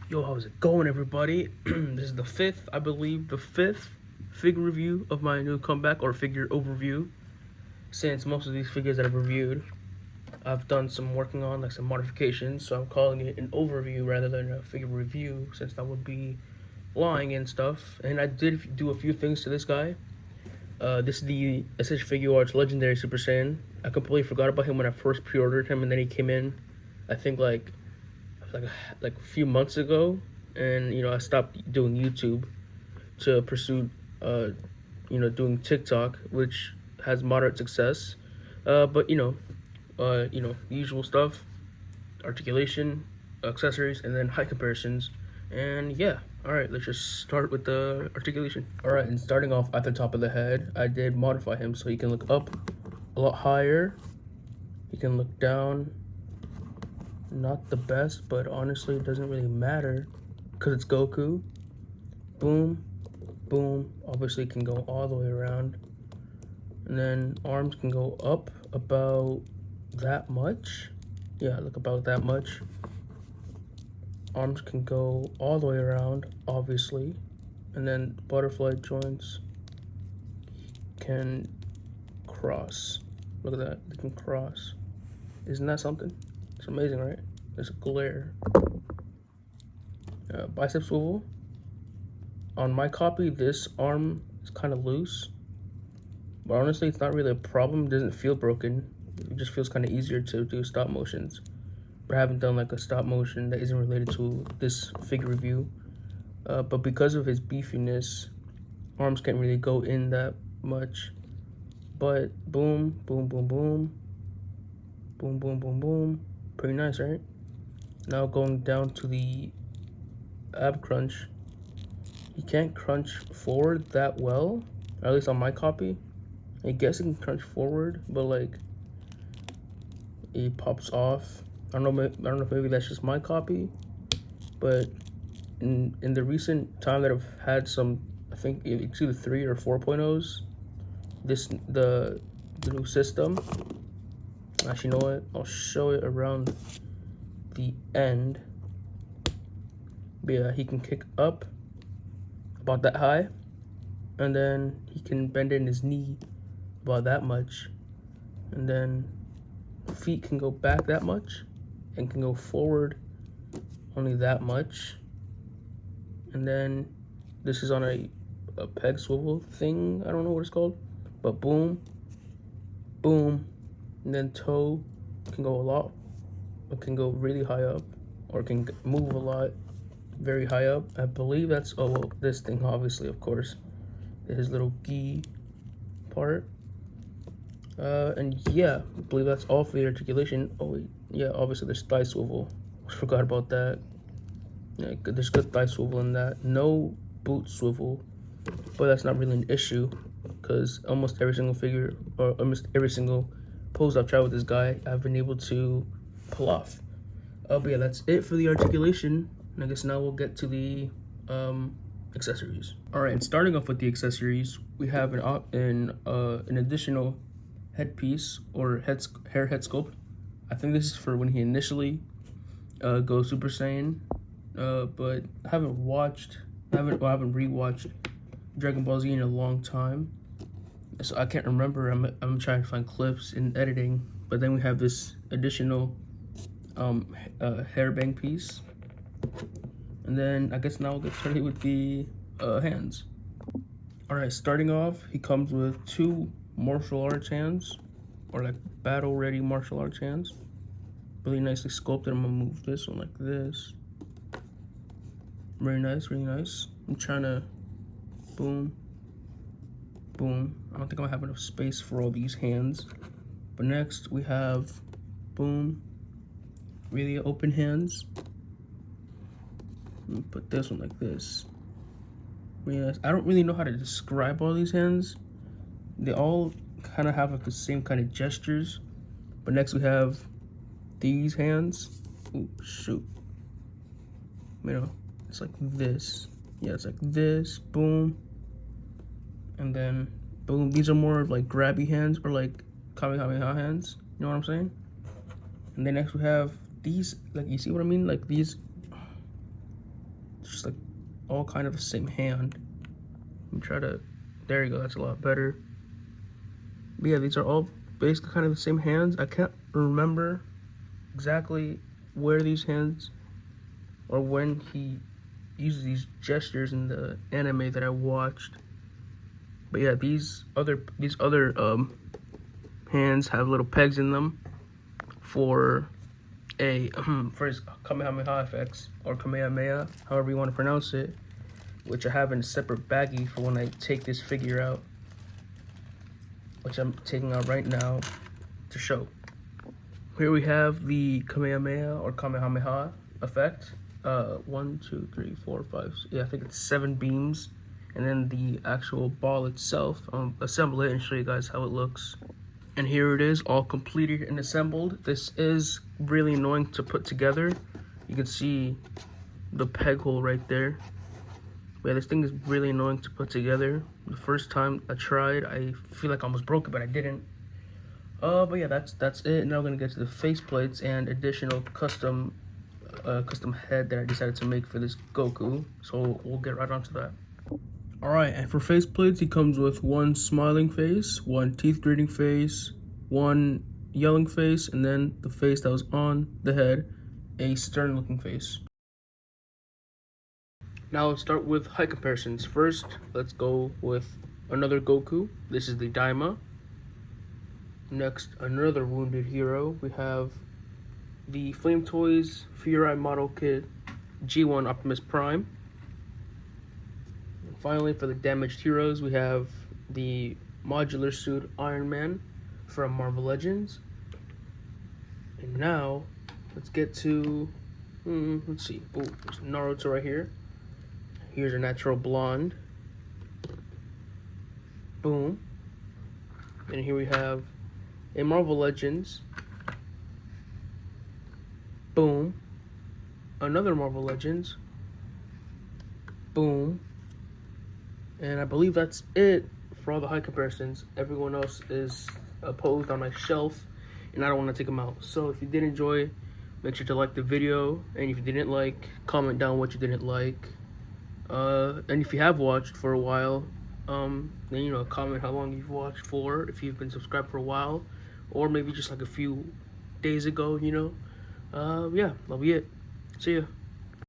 Yo, how's it going, everybody? This is the fifth figure review of my new comeback or figure overview. Since most of these figures that I've reviewed, I've done some working on, like some modifications, so I'm calling it an overview rather than a figure review, since that would be lying and stuff. And I did do a few things to this guy. This is the S.H.Figuarts Legendary Super Saiyan. I completely forgot about him when I first pre-ordered him, and then he came in, I think like like a few months ago, and I stopped doing YouTube to pursue doing TikTok, which has moderate success. But usual stuff, articulation, accessories, and then height comparisons. And yeah, all right, let's just start with the articulation. All right, and starting off at the top of the head, I did modify him so he can look up a lot higher. He can look down. Not the best, but honestly it doesn't really matter because it's Goku. Boom, boom. Obviously it can go all the way around, and then arms can go up about that much. Yeah, look, about that much. Arms can go all the way around, obviously, and then butterfly joints can cross. Look at that, they can cross. Isn't that something? It's amazing, right? There's a glare. Bicep swivel. On my copy, this arm is kind of loose, but honestly, it's not really a problem. It doesn't feel broken. It just feels kind of easier to do stop motions. But I haven't done like a stop motion that isn't related to this figure review. But because of his beefiness, arms can't really go in that much. But boom, boom, boom, boom, boom, boom, boom, boom. Pretty nice, right? Now going down to the ab crunch. He can't crunch forward that well, or at least on my copy. I guess he can crunch forward, but like he pops off. I don't know if maybe that's just my copy, but in the recent time that I've had some, I think it's either 3 or 4.0s. The new system. Actually, you know what? I'll show it around the end. But yeah, he can kick up about that high, and then he can bend in his knee about that much, and then feet can go back that much and can go forward only that much. And then this is on a peg swivel thing, I don't know what it's called, but boom, boom. And then toe can go a lot, it can go really high up, or can move a lot very high up. I believe that's, oh well, this thing obviously, of course, his little gi part. And yeah, I believe that's all for the articulation. Oh wait, yeah, obviously there's thigh swivel. I forgot about that. Yeah, there's good thigh swivel in that. No boot swivel, but that's not really an issue because almost every single figure, or almost every single pose I've tried with this guy, I've been able to pull off. But yeah, that's it for the articulation. And I guess now we'll get to the accessories. All right, and starting off with the accessories, we have an additional headpiece or hair head sculpt. I think this is for when he initially goes Super Saiyan. But I haven't rewatched Dragon Ball Z in a long time, so I can't remember. I'm trying to find clips in editing. But then we have this additional hairbang piece, and then I guess now we'll get started with the hands. All right, starting off, he comes with 2 martial arts hands, or like battle ready martial arts hands. Really nicely sculpted. I'm gonna move this one like this. Very nice, really nice. I'm trying to boom, boom. I don't think I'm gonna have enough space for all these hands. But next we have boom, really open hands. Let me put this one like this. Really nice. I don't really know how to describe all these hands. They all kind of have like the same kind of gestures. But next we have these hands. Ooh, shoot. It's like this. Yeah, it's like this. Boom. And then boom. These are more of like grabby hands, or like Kamehameha hands. You know what I'm saying? And then next we have these, like, you see what I mean? Like these just like all kind of the same hand. I'm try to, there you go, that's a lot better. But yeah, these are all basically kind of the same hands. I can't remember exactly where these hands or when he uses these gestures in the anime that I watched. But yeah, these other hands have little pegs in them for a for his Kamehameha effects, or Kamehameha, however you want to pronounce it, which I have in a separate baggie for when I take this figure out, which I'm taking out right now to show. Here we have the Kamehameha or Kamehameha effect. 1, 2, 3, 4, 5. Yeah, I think it's 7 beams, and then the actual ball itself. I'll assemble it and show you guys how it looks. And here it is, all completed and assembled. This is really annoying to put together. You can see the peg hole right there. But yeah, this thing is really annoying to put together. The first time I tried, I feel like I almost broke it, but I didn't. But yeah, that's it. Now we're gonna get to the face plates and additional custom head that I decided to make for this Goku. So we'll get right onto that. Alright, and for face plates, he comes with one smiling face, one teeth gritting face, one yelling face, and then the face that was on the head, a stern looking face. Now let's start with height comparisons. First, let's go with another Goku. This is the Daima. Next, another wounded hero. We have the Flame Toys Fury Model Kit G1 Optimus Prime. And finally, for the damaged heroes, we have the modular suit Iron Man from Marvel Legends. And now, let's get to, let's see. Oh, there's Naruto right here. Here's a natural blonde. Boom. And here we have a Marvel Legends. Boom. Another Marvel Legends. Boom. And I believe that's it for all the height comparisons. Everyone else is posed on my shelf, and I don't want to take them out. So if you did enjoy, make sure to like the video. And if you didn't like, comment down what you didn't like. And if you have watched for a while, then, you know, comment how long you've watched for, if you've been subscribed for a while, or maybe just like a few days ago, you know. Yeah, that'll be it. See ya.